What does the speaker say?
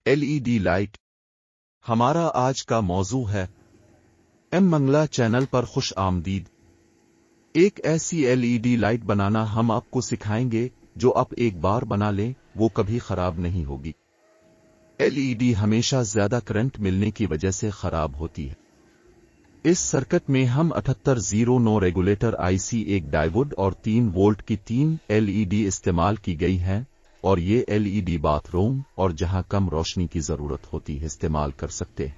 LED light. हमारा आज का मौजू है एम मंगला चैनल पर खुश आमदीद। एक ऐसी एलईडी लाइट बनाना हम आपको सिखाएंगे जो आप एक बार बना लें वो कभी खराब नहीं होगी। एलईडी हमेशा ज्यादा करंट मिलने की वजह से खराब होती है। इस सर्किट में हम 7809 रेगुलेटर आईसी, एक डायोड और 3 वोल्ट की 3 एलईडी इस्तेमाल की गई हैं और ये एलईडी बाथरूम और जहां कम रोशनी की जरूरत होती है इस्तेमाल कर सकते हैं।